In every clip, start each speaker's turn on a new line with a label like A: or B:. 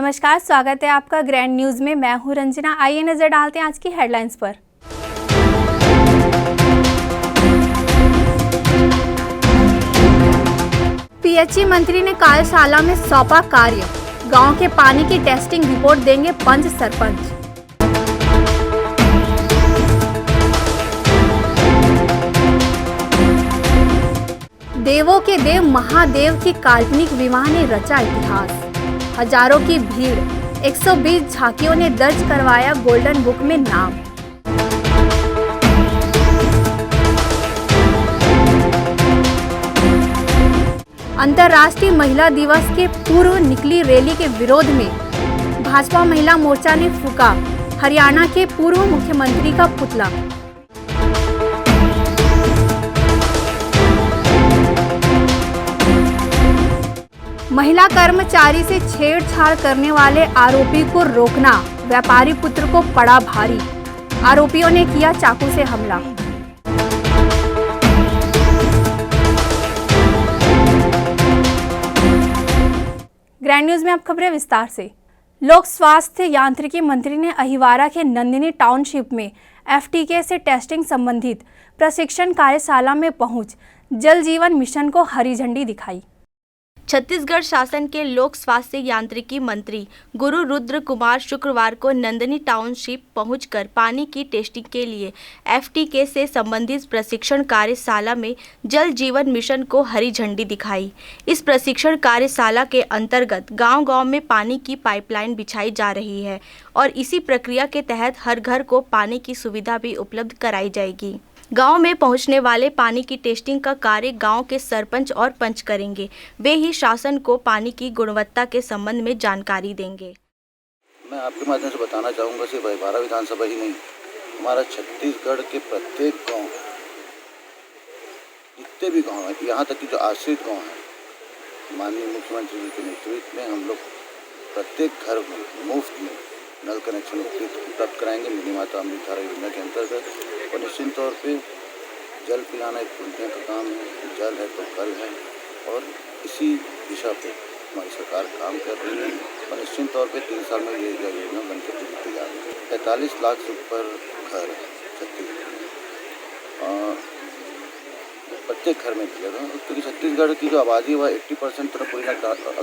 A: नमस्कार, स्वागत है आपका ग्रैंड न्यूज में। मैं हूं रंजना। आइए नजर डालते हैं आज की हेडलाइंस पर। पीएचई मंत्री ने कार्यशाला में सौंपा कार्य। गांव के पानी की टेस्टिंग रिपोर्ट देंगे पंच सरपंच। देवों के देव महादेव की काल्पनिक विवाह ने रचा इतिहास। हजारों की भीड़, 120 झांकियों ने दर्ज करवाया गोल्डन बुक में नाम। अंतर्राष्ट्रीय महिला दिवस के पूर्व निकली रैली के विरोध में भाजपा महिला मोर्चा ने फूंका हरियाणा के पूर्व मुख्यमंत्री का पुतला। महिला कर्मचारी से छेड़छाड़ करने वाले आरोपी को रोकना व्यापारी पुत्र को पड़ा भारी। आरोपियों ने किया चाकू से हमला। ग्रैंड न्यूज में अब खबरें विस्तार से। लोक स्वास्थ्य यांत्रिकी मंत्री ने अहिवारा के नंदिनी टाउनशिप में एफटीके से टेस्टिंग संबंधित प्रशिक्षण कार्यशाला में पहुंच जल जीवन मिशन को हरी झंडी दिखाई।
B: छत्तीसगढ़ शासन के लोक स्वास्थ्य यांत्रिकी मंत्री गुरु रुद्र कुमार शुक्रवार को नंदिनी टाउनशिप पहुंचकर पानी की टेस्टिंग के लिए एफटीके से संबंधित प्रशिक्षण कार्यशाला में जल जीवन मिशन को हरी झंडी दिखाई। इस प्रशिक्षण कार्यशाला के अंतर्गत गांव-गांव में पानी की पाइपलाइन बिछाई जा रही है और इसी प्रक्रिया के तहत हर घर को पानी की सुविधा भी उपलब्ध कराई जाएगी। गांव में पहुंचने वाले पानी की टेस्टिंग का कार्य गांव के सरपंच और पंच करेंगे। वे ही शासन को पानी की गुणवत्ता के संबंध में जानकारी देंगे।
C: मैं आपके माध्यम से बताना चाहूँगा, सिर्फ अहिवारा विधानसभा ही नहीं, हमारा छत्तीसगढ़ के प्रत्येक गांव, जितने भी गांव हैं, यहाँ तक कि जो आश्रित गांव हैं, माननीय मुख्यमंत्री जी के नेतृत्व में हम लोग प्रत्येक घर में मुफ्त में नल कनेक्शन उपलब्ध कराएंगे मिनी माता अमृतधारा योजना के अंतर्गत। और निश्चित तौर पे जल पिलाना एक पुण्य का काम है। जल है तो कल है और इसी दिशा पे हमारी सरकार काम कर रही है और निश्चित तौर पे 3 साल में ये योजना बनकर पूरी तैयार है। 45 लाख से ऊपर घर है छत्तीसगढ़ में, प्रत्येक घर में मिलेगा क्योंकि छत्तीसगढ़ की जो आबादी है वह 80% तरफ पूरी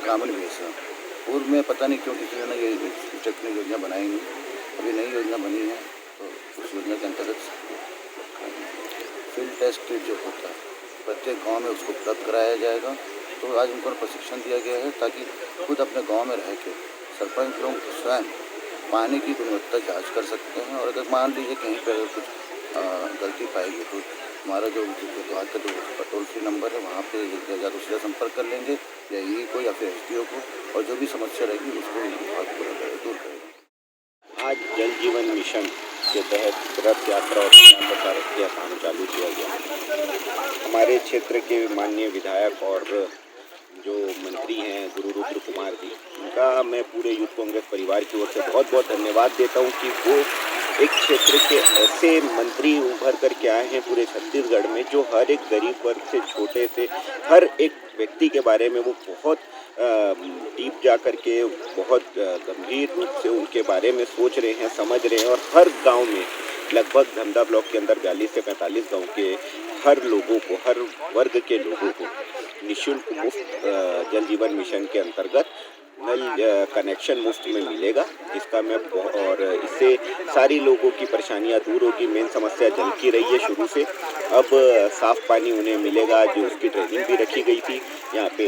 C: ग्रामीण बेस है। पूर्व में पता नहीं क्यों किसी ने ये टेक्निक योजना बनाई नहीं, अभी नई योजना बनी है तो उस योजना के अंतर्गत फील्ड टेस्ट किट जो होता है प्रत्येक गांव में उसको उपलब्ध कराया जाएगा। तो आज उनको प्रशिक्षण दिया गया है ताकि खुद अपने गांव में रह के सरपंच लोग स्वयं पानी की गुणवत्ता जांच कर सकते हैं और अगर मान लीजिए कहीं पर अगर कुछ गलती पाएगी तो हमारा जो विभाग का जो टोल फ्री नंबर है वहाँ पे या तो सीधा संपर्क कर लेंगे या ई को या फिर एसडीओ को, और जो भी समस्या रहेगी उसको विभाग दूर करेगा।
D: आज जल जीवन मिशन के तहत रथ यात्रा और प्रचार प्रसार का काम चालू किया गया। हमारे क्षेत्र के माननीय विधायक और जो मंत्री हैं गुरु रुद्र कुमार जी, उनका मैं पूरे यूथ कांग्रेस परिवार की ओर से बहुत बहुत धन्यवाद देता हूं कि वो एक क्षेत्र के ऐसे मंत्री उभर कर के आए हैं पूरे छत्तीसगढ़ में जो हर एक गरीब वर्ग से छोटे से हर एक व्यक्ति के बारे में वो बहुत डीप जा कर के बहुत गंभीर रूप से उनके बारे में सोच रहे हैं, समझ रहे हैं और हर गांव में लगभग धमधा ब्लॉक के अंदर 42 से 45 गांव के हर लोगों को, हर वर्ग के लोगों को निःशुल्क मुफ्त जल जीवन मिशन के अंतर्गत नल कनेक्शन मुफ्त में मिलेगा। इसका मैं और इससे सारी लोगों की परेशानियां दूर होगी। मेन समस्या जल की रही है शुरू से, अब साफ़ पानी उन्हें मिलेगा। जो उसकी ट्रेनिंग भी रखी गई थी, यहाँ पे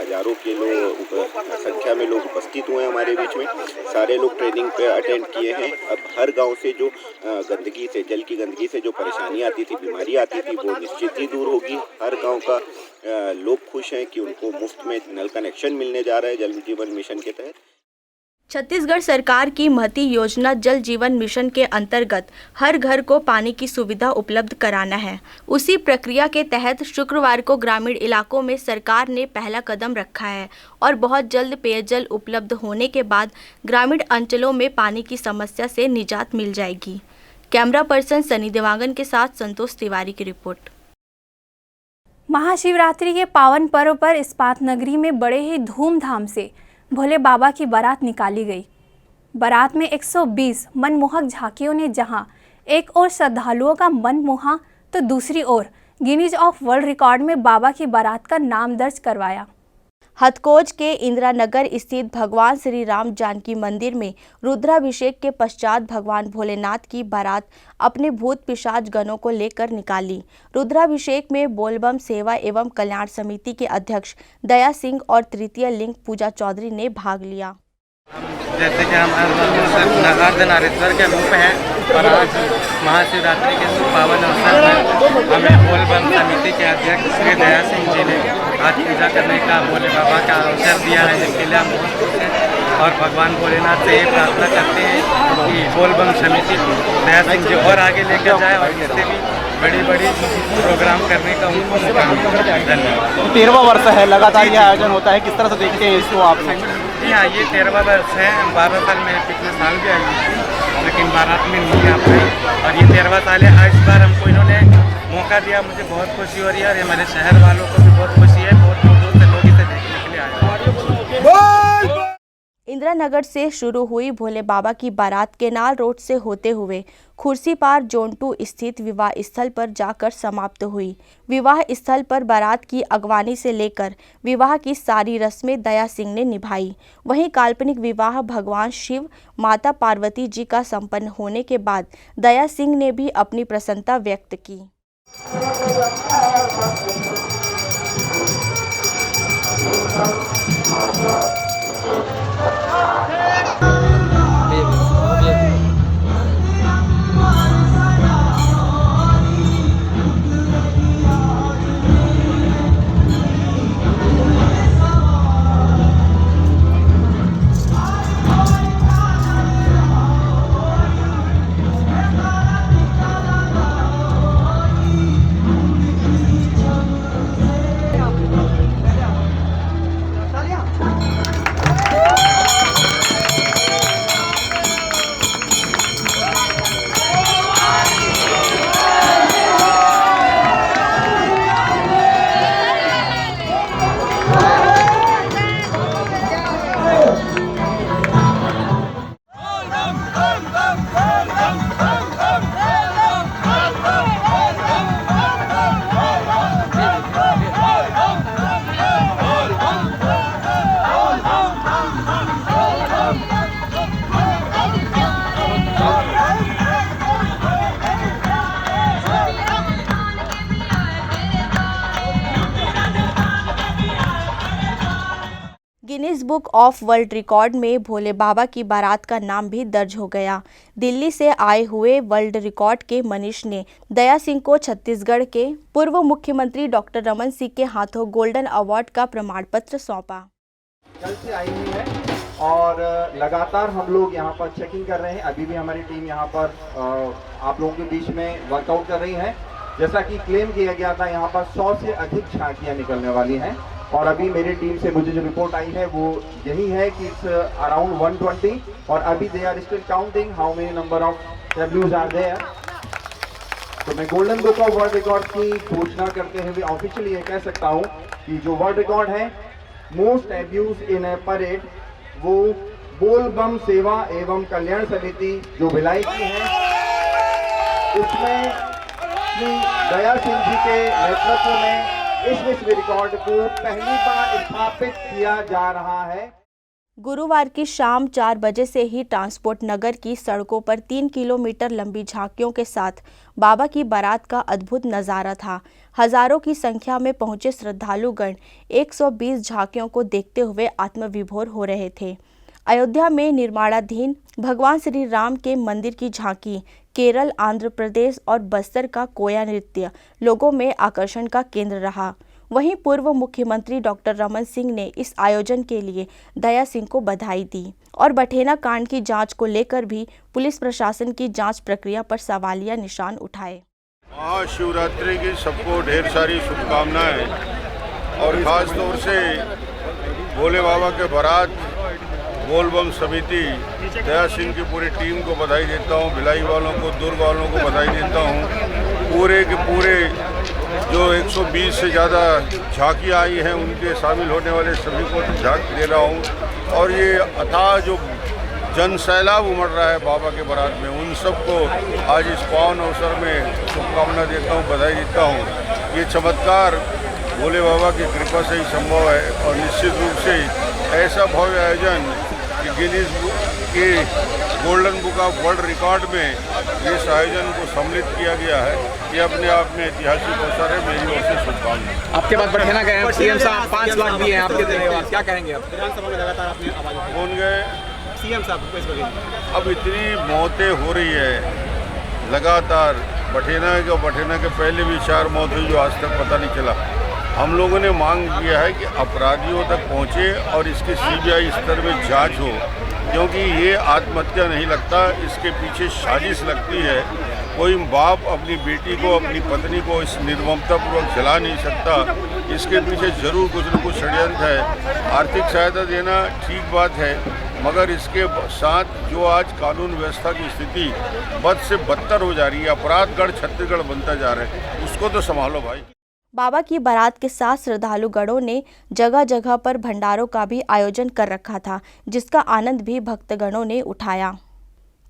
D: हज़ारों के लोग संख्या में लोग उपस्थित हुए हैं हमारे बीच में, सारे लोग ट्रेनिंग पे अटेंड किए हैं। अब हर गांव से जो गंदगी से, जल की गंदगी से जो परेशानियाँ आती थी, बीमारी आती थी, वो निश्चित ही दूर होगी। हर गाँव का लोग खुश हैं कि उनको मुफ्त में नल कनेक्शन मिलने जा रहा है जल जीवन मिशन के तहत।
B: छत्तीसगढ़ सरकार की महती योजना जल जीवन मिशन के अंतर्गत हर घर को पानी की सुविधा उपलब्ध कराना है। उसी प्रक्रिया के तहत शुक्रवार को ग्रामीण इलाकों में सरकार ने पहला कदम रखा है और बहुत जल्द पेयजल उपलब्ध होने के बाद ग्रामीण अंचलों में पानी की समस्या से निजात मिल जाएगी। कैमरा पर्सन सनी देवांगन के साथ संतोष तिवारी की रिपोर्ट।
A: महाशिवरात्रि के पावन पर्व पर इस्पात नगरी में बड़े ही धूमधाम से भोले बाबा की बारात निकाली गई। बारात में 120 मनमोहक झांकियों ने जहां एक ओर श्रद्धालुओं का मन मोहा तो दूसरी ओर गिनीज ऑफ वर्ल्ड रिकॉर्ड में बाबा की बारात का नाम दर्ज करवाया।
B: हथकोज के इंदिरा नगर स्थित भगवान श्री राम जानकी मंदिर में रुद्राभिषेक के पश्चात भगवान भोलेनाथ की बारात अपने भूत पिशाच गणों को लेकर निकाली। रुद्राभिषेक में बोलबम सेवा एवं कल्याण समिति के अध्यक्ष दया सिंह और तृतीय लिंग पूजा चौधरी ने भाग लिया।
E: जैसे कि हम अर्धनारीश्वर के रूप हैं और आज महाशिवरात्रि के शुभ पावन अवसर पर हमें बोलबम समिति के अध्यक्ष श्री दया सिंह जी ने आज पूजा करने का भोले बाबा का अवसर दिया है, जिसके लिए हम बहुत खुश हैं और भगवान भोलेनाथ से ये प्रार्थना करते हैं कि बोलबम समिति दया सिंह जी और आगे लेकर जाए और इससे भी बड़ी प्रोग्राम करने का उनको मौका मिले। धन्यवाद।
F: 13वां वर्ष है, लगातार ये आयोजन होता है, किस तरह से देखते हैं इसको आप?
E: जी हाँ, ये 13वां वर्ष है। 12 साल में पिछले साल भी आई थी लेकिन बारात में नहीं आ पाई और ये 13वां साल है। इस बार हमको इन्होंने मौका दिया, मुझे बहुत खुशी हो रही है और हमारे शहर वालों को भी बहुत खुशी है। बहुत दूर से लोग इसे देखने के लिए आए।
B: इंदिरा नगर से शुरू हुई भोले बाबा की बारात केनाल रोड से होते हुए खुर्सीपार जोन 2 स्थित विवाह स्थल पर जाकर समाप्त हुई। विवाह स्थल पर बारात की अगवानी से लेकर विवाह की सारी रस्में दया सिंह ने निभाई। वहीं काल्पनिक विवाह भगवान शिव माता पार्वती जी का संपन्न होने के बाद दया सिंह ने भी अपनी प्रसन्नता व्यक्त की। Guinness book of world record में भोले बाबा की बारात का नाम भी दर्ज हो गया। दिल्ली से आए हुए वर्ल्ड रिकॉर्ड के मनीष ने दया सिंह को छत्तीसगढ़ के पूर्व मुख्यमंत्री डॉक्टर रमन सिंह के हाथों गोल्डन अवार्ड का प्रमाण पत्र सौंपा।
F: कल से आई हुई है और लगातार हम लोग यहाँ पर चेकिंग कर रहे हैं। अभी भी हमारी टीम यहाँ पर आप लोगों के बीच में वर्कआउट कर रही है। जैसा कि क्लेम किया गया था, यहाँ पर 100 से अधिक झांकियाँ निकलने वाली हैं और अभी मेरी टीम से मुझे जो रिपोर्ट आई है वो यही है कि इट्स अराउंड 120 और अभी they are still counting how many number of डब्ल्यूज आर देयर। तो मैं golden book of world record की घोषणा करते हुए ऑफिशियली ये कह सकता हूँ कि जो वर्ल्ड रिकॉर्ड है मोस्ट एब्यूज इन ए परेड वो बोलबम सेवा एवं कल्याण समिति जो भिलाई की है, उसमें श्री दया सिंह जी के नेतृत्व में इस विश्व रिकॉर्ड को पहली बार स्थापित किया जा रहा है।
B: गुरुवार की शाम 4 बजे से ही ट्रांसपोर्ट नगर की सड़कों पर 3 किलोमीटर लंबी झांकियों के साथ बाबा की बारात का अद्भुत नज़ारा था। हजारों की संख्या में पहुंचे श्रद्धालुगण 120 झांकियों को देखते हुए आत्मविभोर हो रहे थे। अयोध्या में निर्माणाधीन भगवान श्री राम के मंदिर की झांकी, केरल, आंध्र प्रदेश और बस्तर का कोया नृत्य लोगों में आकर्षण का केंद्र रहा। वहीं पूर्व मुख्यमंत्री डॉक्टर रमन सिंह ने इस आयोजन के लिए दया सिंह को बधाई दी और बठेना कांड की जांच को लेकर भी पुलिस प्रशासन की जांच प्रक्रिया पर सवालिया निशान उठाए।
G: महाशिवरात्रि की सबको ढेर सारी शुभकामनाएं और ख़ास तौर से भोले बाबा के बारात बोलबम समिति दया सिंह की पूरी टीम को बधाई देता हूँ। भिलाई वालों को, दुर्ग वालों को बधाई देता हूँ। पूरे के पूरे जो 120 से ज़्यादा झांकियाँ आई हैं उनके शामिल होने वाले सभी को झांक दे रहा हूँ। और ये अथाह जो जन सैलाब उमड़ रहा है बाबा के बारात में, उन सबको आज इस पावन अवसर में शुभकामना देता हूँ, बधाई देता हूँ। ये चमत्कार भोले बाबा की कृपा से ही संभव है और निश्चित रूप से ऐसा भव्य आयोजन कि गिनीज के golden book of world record में इस आयोजन को सम्मिलित किया गया है। ये अपने आप में ऐतिहासिक अवसर है। मेरी ओर से शुभकामनाएं।
H: आपके बाद बठेना गए हैं, सीएम साहब 5 लाख दिए हैं आपके देने के बाद, क्या कहेंगे आप?
I: विधानसभा में लगातार आपने आवाज
G: कौन गए?
I: सीएम साहब को इस वजह
G: अब इतनी मौतें हो रही है लगातार। बठेना के पहले भी 4 मौत हुई जो आज तक पता नहीं चला। हम लोगों ने मांग किया है कि अपराधियों तक पहुंचे और इसकी सीबीआई स्तर में जांच हो, क्योंकि ये आत्महत्या नहीं लगता, इसके पीछे साजिश लगती है। कोई बाप अपनी बेटी को, अपनी पत्नी को इस निर्ममतापूर्वक जला नहीं सकता। इसके पीछे जरूर कुछ न कुछ षड्यंत्र है। आर्थिक सहायता देना ठीक बात है, मगर इसके साथ जो आज कानून व्यवस्था की स्थिति बद से बदतर हो जा रही है, अपराधगढ़ छत्तीसगढ़ बनता जा रहा है, उसको तो संभालो भाई।
B: बाबा की बारात के साथ श्रद्धालुगणों ने जगह जगह पर भंडारों का भी आयोजन कर रखा था, जिसका आनंद भी भक्तगणों ने उठाया।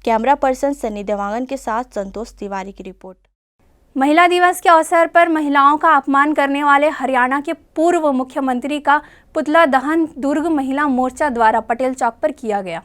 B: कैमरा पर्सन सनी देवांगन के साथ संतोष तिवारी की रिपोर्ट।
A: महिला दिवस के अवसर पर महिलाओं का अपमान करने वाले हरियाणा के पूर्व मुख्यमंत्री का पुतला दहन दुर्ग महिला मोर्चा द्वारा पटेल चौक पर किया गया।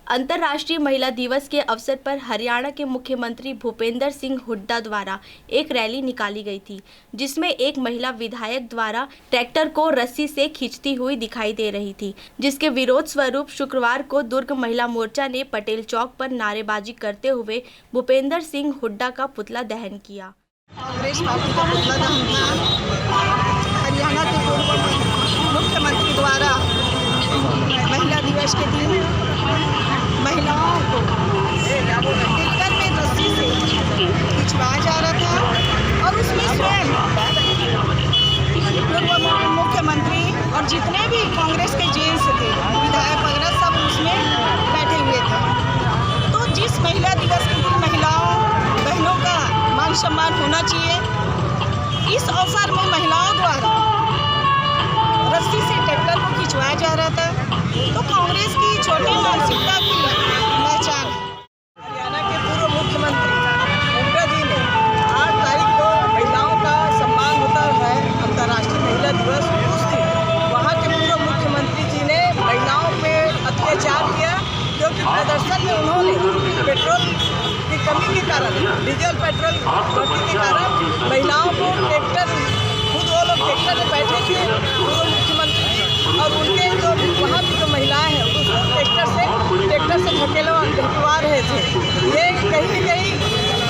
B: अंतर्राष्ट्रीय महिला दिवस के अवसर पर हरियाणा के मुख्यमंत्री भूपेंद्र सिंह हुड्डा द्वारा एक रैली निकाली गई थी, जिसमें एक महिला विधायक द्वारा ट्रैक्टर को रस्सी से खींचती हुई दिखाई दे रही थी, जिसके विरोध स्वरूप शुक्रवार को दुर्ग महिला मोर्चा ने पटेल चौक पर नारेबाजी करते हुए भूपेंद्र सिंह हुड्डा का पुतला दहन किया।
J: कांग्रेस पार्टी का पुतला दहन था। हरियाणा के पूर्व मुख्यमंत्री द्वारा महिला दिवस के दिन महिलाओं को ट्रैक्टर में रस्सी से खिंचवाया जा रहा था और उसमें स्वयं पूर्व मुख्यमंत्री और जितने भी कांग्रेस के जेंट्स थे, विधायक वगैरह, सब उसमें बैठे हुए थे। तो जिस महिला दिवस के दिन महिलाओं बहनों का मान सम्मान होना चाहिए, इस अवसर में महिलाओं द्वारा रस्सी से ट्रैक्टर को खिंचवाया जा रहा था। तो कांग्रेस की छोटी मानसिकता की पहचान है। हरियाणा के पूर्व मुख्यमंत्री हुड्डा जी ने 8 तारीख को महिलाओं का सम्मान होता है अंतर्राष्ट्रीय महिला दिवस, उस दिन वहाँ के पूर्व मुख्यमंत्री जी ने महिलाओं पे अत्याचार किया, क्योंकि प्रदर्शन में उन्होंने पेट्रोल की कमी के कारण, डीजल पेट्रोल बढ़ने के कारण महिलाओं को ट्रैक्टर, खुद वो लोग ट्रैक्टर में बैठे थे पूर्व मुख्यमंत्री, और उनके जो वहाँ की जो महिलाएं हैं उसको ट्रैक्टर से ढकेलवा रहे थे। ये कहीं न कहीं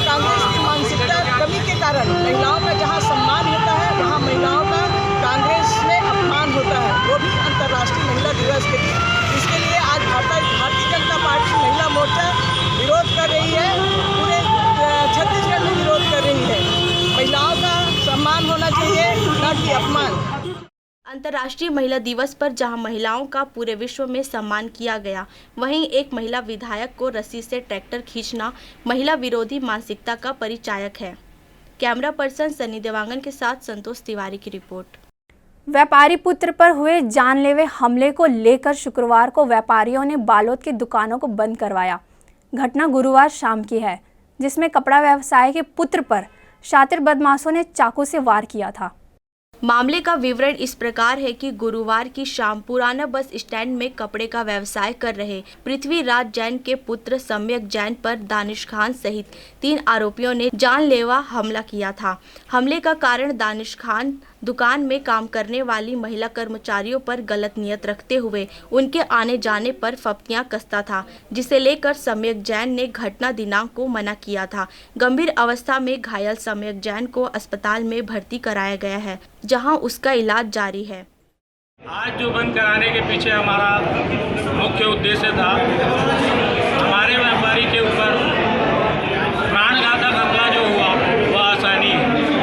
J: कांग्रेस की मानसिकता कमी के कारण महिलाओं का जहाँ सम्मान होता है, वहाँ महिलाओं का कांग्रेस में अपमान होता है, वो भी अंतर्राष्ट्रीय महिला दिवस के दिन। इसके लिए आज भारतीय जनता पार्टी महिला मोर्चा विरोध कर रही है, पूरे छत्तीसगढ़ में विरोध कर रही है। महिलाओं का सम्मान होना चाहिए, न कि अपमान।
B: अंतर्राष्ट्रीय महिला दिवस पर जहां महिलाओं का पूरे विश्व में सम्मान किया गया, वहीं एक महिला विधायक को रस्सी से ट्रैक्टर खींचना महिला विरोधी मानसिकता का परिचायक है। कैमरा पर्सन सनी देवांगन के साथ संतोष तिवारी की रिपोर्ट।
A: व्यापारी पुत्र पर हुए जानलेवा हमले को लेकर शुक्रवार को व्यापारियों ने बालोद की दुकानों को बंद करवाया। घटना गुरुवार शाम की है, जिसमें कपड़ा व्यवसाय के पुत्र पर शातिर बदमाशों ने चाकू से वार किया था।
B: मामले का विवरण इस प्रकार है कि गुरुवार की शाम पुराना बस स्टैंड में कपड़े का व्यवसाय कर रहे पृथ्वीराज जैन के पुत्र सम्यक जैन पर दानिश खान सहित 3 आरोपियों ने जानलेवा हमला किया था। हमले का कारण दानिश खान दुकान में काम करने वाली महिला कर्मचारियों पर गलत नियत रखते हुए उनके आने जाने पर फप्तियां कसता था, जिसे लेकर सम्यक जैन ने घटना दिनांक को मना किया था। गंभीर अवस्था में घायल सम्यक जैन को अस्पताल में भर्ती कराया गया है, जहां उसका इलाज जारी है।
K: आज जो बंद कराने के पीछे हमारा मुख्य उद्देश्य था, हमारे व्यापारी के ऊपर प्राणघातक हमला जो हुआ वह आसानी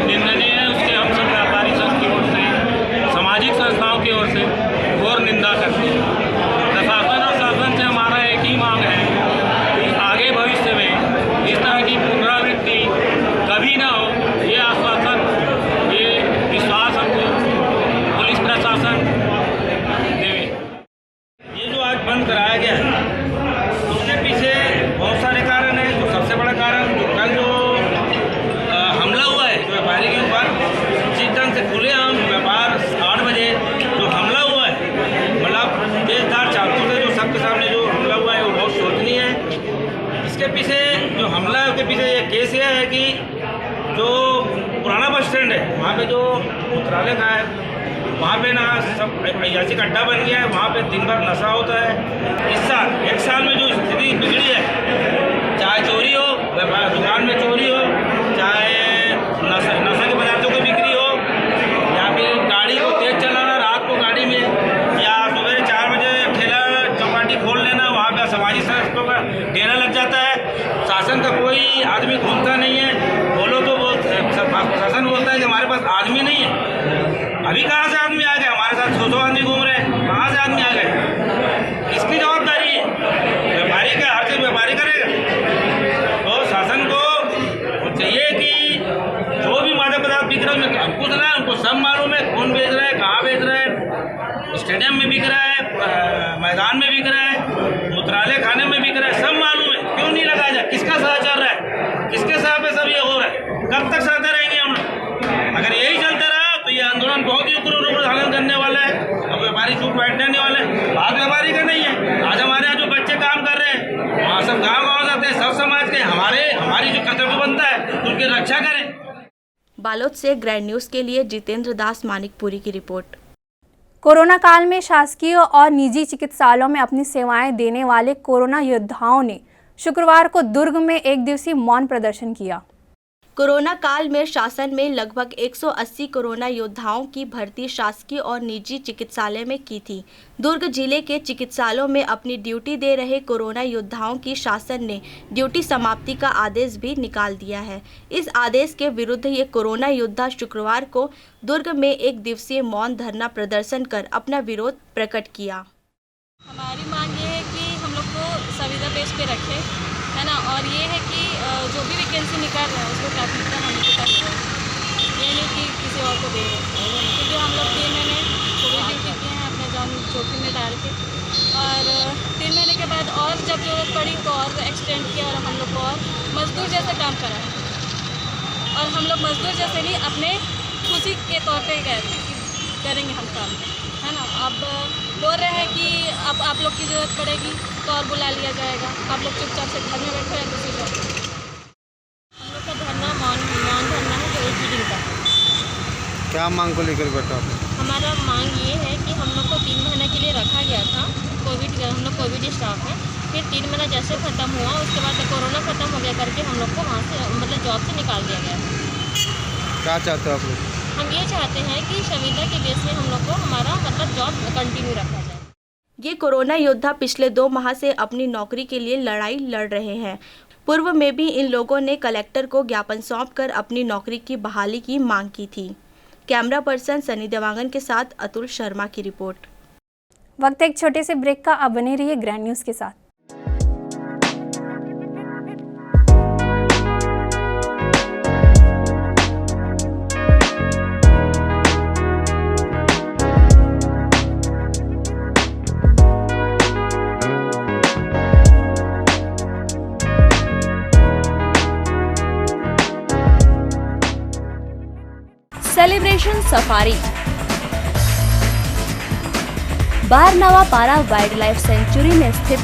K: निंदनीय है। उसके हम सब व्यापारी संघ की ओर से, सामाजिक संस्थाओं की ओर से घोर निंदा करते हैं। प्रशासन और शासन से हमारा एक ही मांग है कि आगे भविष्य में इस तरह की पुनरावृत्ति कभी ना हो। ये आश्वासन, ये विश्वास हमको पुलिस प्रशासन देवे। ये जो आज के पीछे ये केस ये है कि जो पुराना बस स्टैंड है वहाँ पे जो मंत्रालय का है वहाँ पे ना सब अयाची का अड्डा बन गया है। वहाँ पे दिन भर नशा होता है। इस साल 1 साल में जो स्थिति बिगड़ी है, चाहे चोरी हो, दुकान में चोरी हो, चाहे नशा के पदार्थों की बिक्री हो, या फिर गाड़ी को तेज चलाना रात को गाड़ी में, या सुबह 4 बजे ठेला चौपाटी खोल लेना, वहाँ पे समाजी संस्थाओं का डेरा लग जाता है। शासन का कोई आदमी घूमता नहीं है। बोलो तो प्रशासन बोलता है कि हमारे पास आदमी नहीं है। अभी कहाँ से आदमी आ गए? हमारे साथ 100 आदमी घूम रहे हैं, कहाँ से आदमी आ गए? किसकी जवाबदारी है? व्यापारी का, हर चीज़ व्यापारी करेगा। तो शासन को चाहिए कि जो भी मादक पदार्थ बिक रहा है उनको कुछ रहा है, उनको सब मालूम है कौन बेच रहा है, कहाँ बेच रहा है, स्टेडियम में बिक रहा है, मैदान में बिक रहा है, मंत्रालय खाने में बिक रहा है, सब मालूम है। क्यों नहीं लगाया जाए? किसका साथ चल रहा है? किसके साथ पे सब ये हो रहा है? कब तक सहते रहेंगे हम लोग? अगर यही चलता रहा तो ये आंदोलन बहुत ही उग्र रूप धारण करने वाला है। अब व्यापारी चुप बैठने वाले हैं। बात व्यापारी का नहीं है। आज हमारे यहाँ जो बच्चे काम कर रहे हैं वहाँ सब गाँव जाते हैं, सब समाज के हमारी जो कर्तव्य बनता है उनकी रक्षा करें।
B: बालोद से ग्रैंड न्यूज़ के लिए जितेंद्र दास मानिकपुरी की रिपोर्ट।
A: कोरोना काल में शासकीय और निजी चिकित्सालयों में अपनी सेवाएं देने वाले कोरोना योद्धाओं ने शुक्रवार को दुर्ग में एक दिवसीय मौन प्रदर्शन किया।
B: कोरोना काल में शासन में लगभग 180 कोरोना योद्धाओं की भर्ती शासकीय और निजी चिकित्सालय में की थी। दुर्ग जिले के चिकित्सालयों में अपनी ड्यूटी दे रहे कोरोना योद्धाओं की शासन ने ड्यूटी समाप्ति का आदेश भी निकाल दिया है। इस आदेश के विरुद्ध ये कोरोना योद्धा शुक्रवार को दुर्ग में एक दिवसीय मौन धरना प्रदर्शन कर अपना विरोध प्रकट किया।
L: हमारी मांग ये है कि हम लोग को संविदा बेस पे रखें, है ना, और ये है कि जो भी वैकेंसी निकाल रहे हैं उसको प्राथमिकता हम लोग तक है, ये नहीं कि किसी और को दे रहे हैं। क्योंकि हम लोग 3 महीने कोविड ड्यूटी किए हैं अपने जान जोखिम में डाल के, और 3 महीने के बाद और जब जरूरत पड़ी तो और एक्सटेंड किया और हम लोग को और मजदूर जैसा काम करा है। और हम लोग मजदूर जैसे नहीं, अपने खुशी के तौर पर कहते कि करेंगे हम काम, है ना। अब बोल रहे हैं कि अब आप लोग की ज़रूरत पड़ेगी तो और बुला लिया जाएगा, आप लोग चुपचाप से घर में बैठे हैं दूसरी जॉब। हम लोग का धरना मौन धरना है जो 1 दिन का।
E: क्या मांग को लेकर बैठा?
L: हमारा मांग ये है कि हम लोग को 3 महीने के लिए रखा गया था कोविड, हम लोग कोविड स्टाफ है। फिर 3 महीना जैसे ख़त्म हुआ उसके बाद कोरोना ख़त्म हो गया करके हम लोग को वहाँ से मतलब जॉब से निकाल दिया गया।
E: क्या चाहते हो आप लोग?
L: हम ये चाहते हैं कि संविदा के बेस में हम लोग को हमारा मतलब जॉब कंटिन्यू रखा जाए।
B: ये कोरोना योद्धा पिछले 2 माह से अपनी नौकरी के लिए लड़ाई लड़ रहे हैं। पूर्व में भी इन लोगों ने कलेक्टर को ज्ञापन सौंपकर अपनी नौकरी की बहाली की मांग की थी। कैमरा पर्सन सनी देवांगन के साथ अतुल शर्मा की रिपोर्ट।
A: वक्त एक छोटे से ब्रेक का, अब बने रहिए ग्रैंड न्यूज़ के साथ।
M: सेलिब्रेशन सफारी बारनावा पारा वाइल्ड लाइफ सेंचुरी में स्थित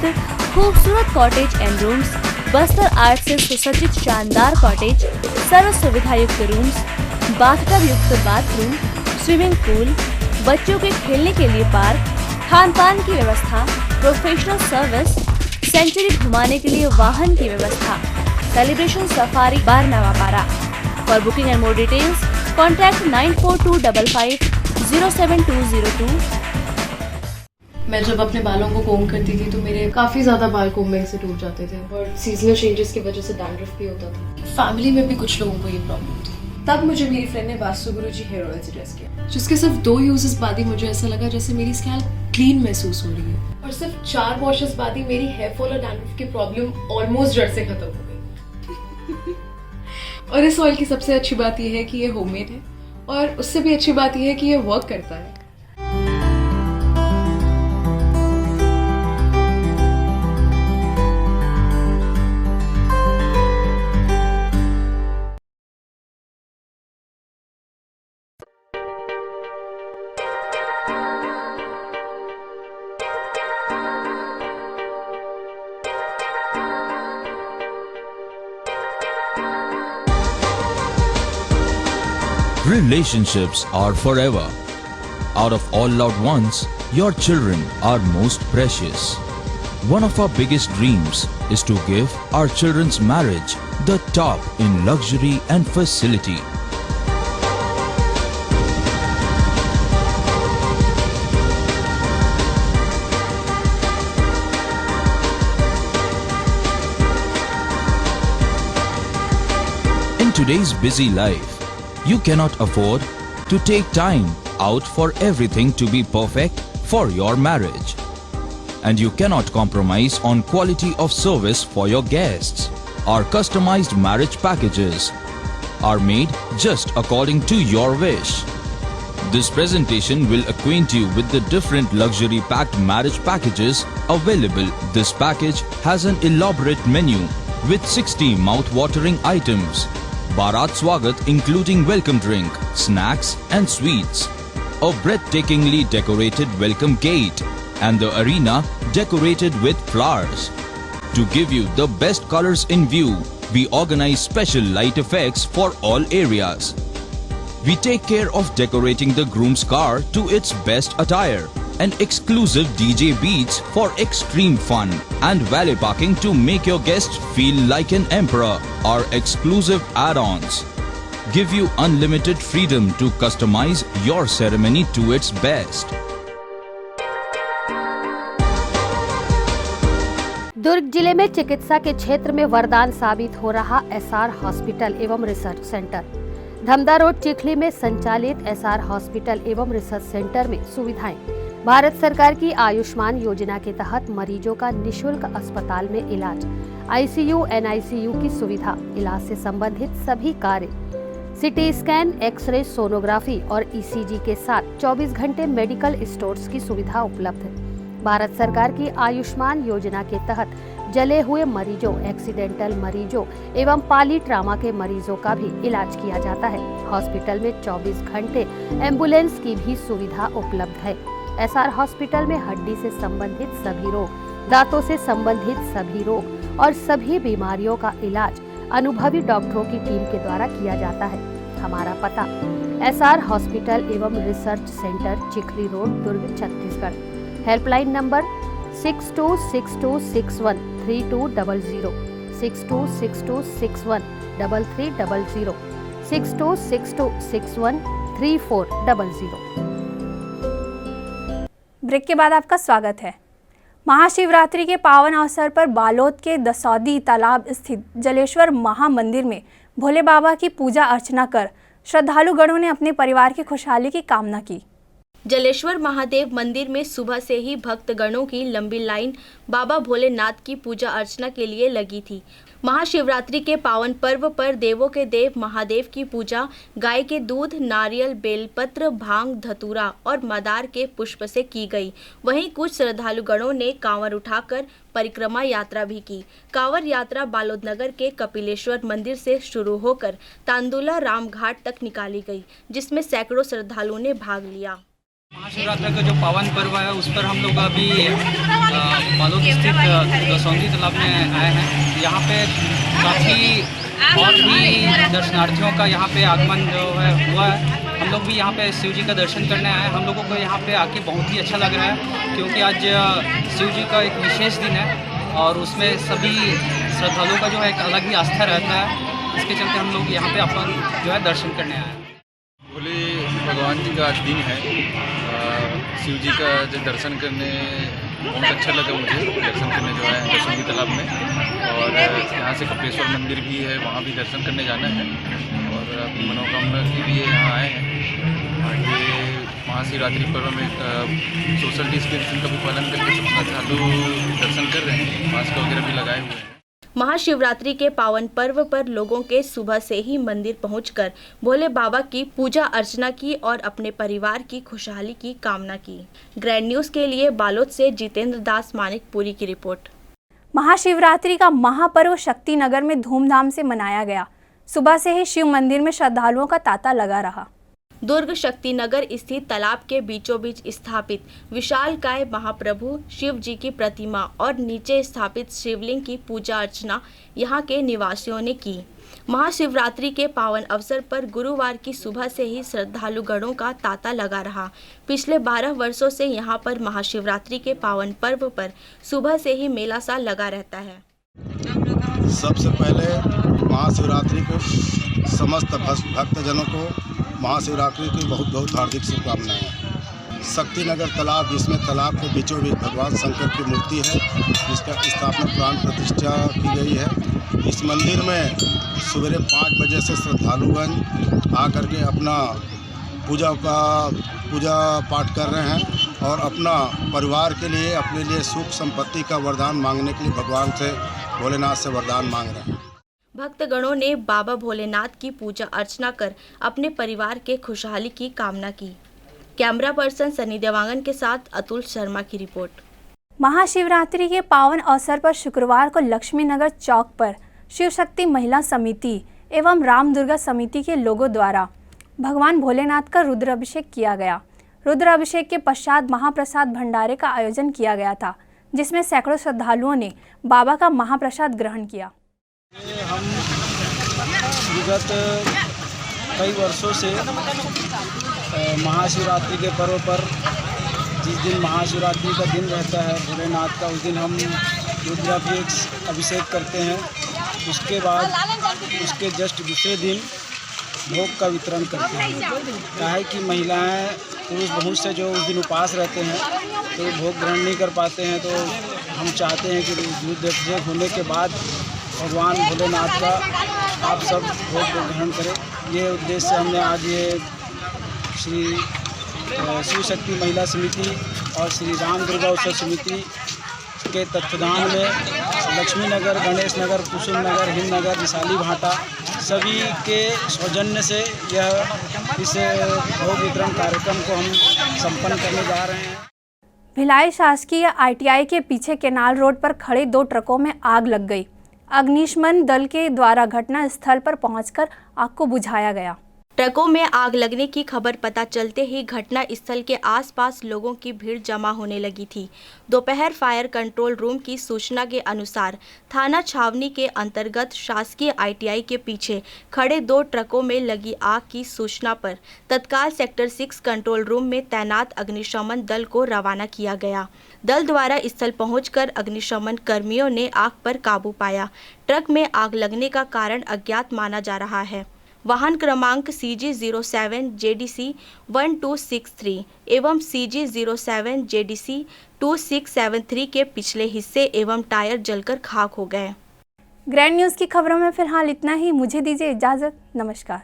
M: खूबसूरत cottage and rooms, Bastar art से सुसज्जित शानदार कॉटेज, सर्व सुविधा युक्त रूम्स, बाथटब युक्त बाथरूम, स्विमिंग पूल, बच्चों के खेलने के लिए पार्क, खान पान की व्यवस्था, प्रोफेशनल सर्विस, सेंचुरी घुमाने के लिए वाहन की व्यवस्था। सेलिब्रेशन सफारी बारनावा पारा। For booking and more details contact 942255070202।
N: मैं जब अपने बालों को कोम करती थी तो मेरे काफ़ी ज़्यादा बाल कोम्बिंग से टूट जाते थे और सीजनल चेंजेस की वजह से डैंड्रफ भी होता था। फैमिली में भी कुछ लोगों को ये प्रॉब्लम थी। तब मुझे मेरी फ्रेंड ने वास्तु गुरुजी हेयर ऑयल सजेस्ट किया, जिसके सिर्फ 2 यूजेस बाद ही मुझे ऐसा लगा जैसे मेरी स्कैल्प क्लीन महसूस हो रही है, और सिर्फ 4 वॉशेस बाद ही मेरी हेयर फॉल और डैंड्रफ की प्रॉब्लम ऑलमोस्ट जड़ से खत्म हो गई। और इस ऑयल की सबसे अच्छी बात यह है कि ये होममेड है, और उससे भी अच्छी बात यह है कि ये वर्क करता है।
O: Relationships are forever. Out of all loved ones, your children are most precious. One of our biggest dreams is to give our children's marriage the top in luxury and facility. In today's busy life, you cannot afford to take time out for everything to be perfect for your marriage. And you cannot compromise on quality of service for your guests. Our customized marriage packages are made just according to your wish. This presentation will acquaint you with the different luxury packed marriage packages available. This package has an elaborate menu with 60 mouth-watering items. Bharat Swagat including welcome drink, snacks and sweets. A breathtakingly decorated welcome gate and the arena decorated with flowers. To give you the best colors in view, we organize special light effects for all areas. We take care of decorating the groom's car to its best attire and exclusive DJ beats for extreme fun and valet parking to make your guests feel like an emperor. Our exclusive add-ons give you unlimited freedom to customize your ceremony to its best.
P: दुर्ग जिले में चिकित्सा के क्षेत्र में वरदान साबित हो रहा एसआर हॉस्पिटल एवं research centre. Dhamda road Chikhli में संचालित एसआर हॉस्पिटल एवं रिसर्च सेंटर में सुविधाएं भारत सरकार की आयुष्मान योजना के तहत मरीजों का निशुल्क अस्पताल में इलाज, आईसीयू, एनआईसीयू की सुविधा, इलाज से संबंधित सभी कार्य, सिटी स्कैन, एक्सरे, सोनोग्राफी और ईसीजी के साथ 24 घंटे मेडिकल स्टोर्स की सुविधा उपलब्ध है। भारत सरकार की आयुष्मान योजना के तहत जले हुए मरीजों, एक्सीडेंटल मरीजों एवं पाली ट्रामा के मरीजों का भी इलाज किया जाता है। हॉस्पिटल में 24 घंटे एम्बुलेंस की भी सुविधा उपलब्ध है। एसआर हॉस्पिटल में हड्डी से संबंधित सभी रोग, दांतों से संबंधित सभी रोग और सभी बीमारियों का इलाज अनुभवी डॉक्टरों की टीम के द्वारा किया जाता है। हमारा पता एसआर हॉस्पिटल एवं research centre, Chikhli road, Durg, Chhattisgarh. Helpline number 6262613200, 6262613300, 6262613400।
A: Break के बाद आपका स्वागत है। महाशिवरात्रि के पावन अवसर पर बालोद के दसौदी तालाब स्थित जलेश्वर महामंदिर में भोले बाबा की पूजा अर्चना कर श्रद्धालुगणों ने अपने परिवार की खुशहाली की कामना की।
B: जलेश्वर महादेव मंदिर में सुबह से ही भक्तगणों की लंबी लाइन बाबा भोलेनाथ की पूजा अर्चना के लिए लगी थी। महाशिवरात्रि के पावन पर्व पर देवों के देव महादेव की पूजा गाय के दूध, नारियल, बेलपत्र, भांग, धतूरा और मदार के पुष्प से की गई। वहीं कुछ श्रद्धालुगणों ने कांवर उठाकर परिक्रमा यात्रा भी की। कांवर यात्रा बालोद नगर के कपिलेश्वर मंदिर से शुरू होकर तांदुला रामघाट तक निकाली गई, जिसमें सैकड़ों श्रद्धालुओं ने भाग लिया।
Q: महाशिवरात्रि का जो पावन पर्व है उस पर हम लोग अभी बालोद स्थित दसौंदी तालाब में आए हैं। यहाँ पे काफ़ी और भी दर्शनार्थियों का यहाँ पे आगमन जो है हुआ है। हम लोग भी यहाँ पे शिव जी का दर्शन करने आए हैं। हम लोगों को यहाँ पे आके बहुत ही अच्छा लग रहा है, क्योंकि आज शिव जी का एक विशेष दिन है और उसमें सभी श्रद्धालुओं का जो है एक अलग ही आस्था रहता है। इसके चलते हम लोग यहाँ पे अपन जो है दर्शन करने आए हैं।
R: भोले भगवान जी का आज दिन है। शिव जी का जो दर्शन करने बहुत अच्छा लगा मुझे, दर्शन करने जो है दसौंदी तालाब में। और यहाँ से कपिलेश्वर मंदिर भी है, वहाँ भी दर्शन करने जाना है और अपनी मनोकामना के लिए यहाँ आए हैं। आगे महाशिवरात्रि पर्व में सोशल डिस्टेंसिंग का भी पालन करके सब श्रद्धालु दर्शन कर रहे हैं, मास्क वगैरह भी लगाए हुए हैं।
B: महाशिवरात्रि के पावन पर्व पर लोगों के सुबह से ही मंदिर पहुंचकर भोले बाबा की पूजा अर्चना की और अपने परिवार की खुशहाली की कामना की। ग्रैंड न्यूज के लिए बालोद से जितेंद्र दास मानिकपुरी की रिपोर्ट।
A: महाशिवरात्रि का महापर्व शक्ति नगर में धूमधाम से मनाया गया। सुबह से ही शिव मंदिर में श्रद्धालुओं का तांता लगा रहा।
B: दुर्ग शक्तिनगर स्थित तालाब के बीचों बीच स्थापित विशालकाय महाप्रभु शिव जी की प्रतिमा और नीचे स्थापित शिवलिंग की पूजा अर्चना यहाँ के निवासियों ने की। महाशिवरात्रि के पावन अवसर पर गुरुवार की सुबह से ही श्रद्धालुगणों का तांता लगा रहा। पिछले 12 वर्षों से यहाँ पर महाशिवरात्रि के पावन पर्व पर सुबह से ही मेला सा लगा रहता है।
S: सबसे पहले महाशिवरात्रि को समस्त भक्तजनों को महाशिवरात्रि की बहुत बहुत हार्दिक शुभकामनाएं। शक्तिनगर तालाब, जिसमें तालाब के बीचों बीच भगवान शंकर की मूर्ति है, जिसका स्थापना प्राण प्रतिष्ठा की गई है। इस मंदिर में सवेरे 5 बजे से श्रद्धालुगण आकर के अपना पूजा पाठ कर रहे हैं और अपना परिवार के लिए, अपने लिए सुख संपत्ति का वरदान मांगने के लिए भगवान से, भोलेनाथ से वरदान मांग रहे हैं।
B: भक्तगणों ने बाबा भोलेनाथ की पूजा अर्चना कर अपने परिवार के खुशहाली की कामना की। कैमरा पर्सन सनी देवांगन के साथ अतुल शर्मा की रिपोर्ट।
A: महाशिवरात्रि के पावन अवसर पर शुक्रवार को लक्ष्मी नगर चौक पर शिव शक्ति महिला समिति एवं राम दुर्गा समिति के लोगों द्वारा भगवान भोलेनाथ का रुद्राभिषेक किया गया। रुद्राभिषेक के पश्चात महाप्रसाद भंडारे का आयोजन किया गया था, जिसमें सैकड़ों श्रद्धालुओं ने बाबा का महाप्रसाद ग्रहण किया।
T: हम विगत कई वर्षों से महाशिवरात्रि के पर्व पर, जिस दिन महाशिवरात्रि का दिन रहता है भोलेनाथ का, उस दिन हम रुद्राभिषेक करते हैं। उसके बाद उसके जस्ट दूसरे दिन भोग का वितरण करते हैं। क्या है कि महिलाएं, पुरुष बहुत से जो उस दिन उपवास रहते हैं तो भोग ग्रहण नहीं कर पाते हैं, तो हम चाहते हैं कि रुद्राभिषेक होने के बाद भगवान भोलेनाथ का आप सब भोग ग्रहण करें। ये उद्देश्य से हमने आज ये श्री शिव शक्ति महिला समिति और श्री राम दुर्गा उत्सव समिति के तत्वाधान में लक्ष्मी नगर, गणेश नगर, कुसुम नगर, हिंद नगर, विशाली भाटा सभी के सौजन्य से इस भोग वितरण कार्यक्रम को हम संपन्न करने जा रहे हैं।
A: भिलाई शासकीय ITI के पीछे केनाल रोड पर खड़े 2 ट्रकों में आग लग गई। अग्निशमन दल के द्वारा घटना स्थल पर पहुंचकर आग को बुझाया गया।
B: ट्रकों में आग लगने की खबर पता चलते ही घटना स्थल के आसपास लोगों की भीड़ जमा होने लगी थी। दोपहर फायर कंट्रोल रूम की सूचना के अनुसार थाना छावनी के अंतर्गत शासकीय ITI के पीछे खड़े 2 ट्रकों में लगी आग की सूचना पर तत्काल सेक्टर 6 कंट्रोल रूम में तैनात अग्निशमन दल को रवाना किया गया। दल द्वारा स्थल पहुंचकर अग्निशमन कर्मियों ने आग पर काबू पाया। ट्रक में आग लगने का कारण अज्ञात माना जा रहा है। वाहन क्रमांक CG07 JDC 1263 एवं CG07 JDC 2673 के पिछले हिस्से एवं टायर जलकर खाक हो गए।
A: ग्रैंड न्यूज़ की खबरों में फिलहाल इतना ही। मुझे दीजिए इजाज़त। नमस्कार।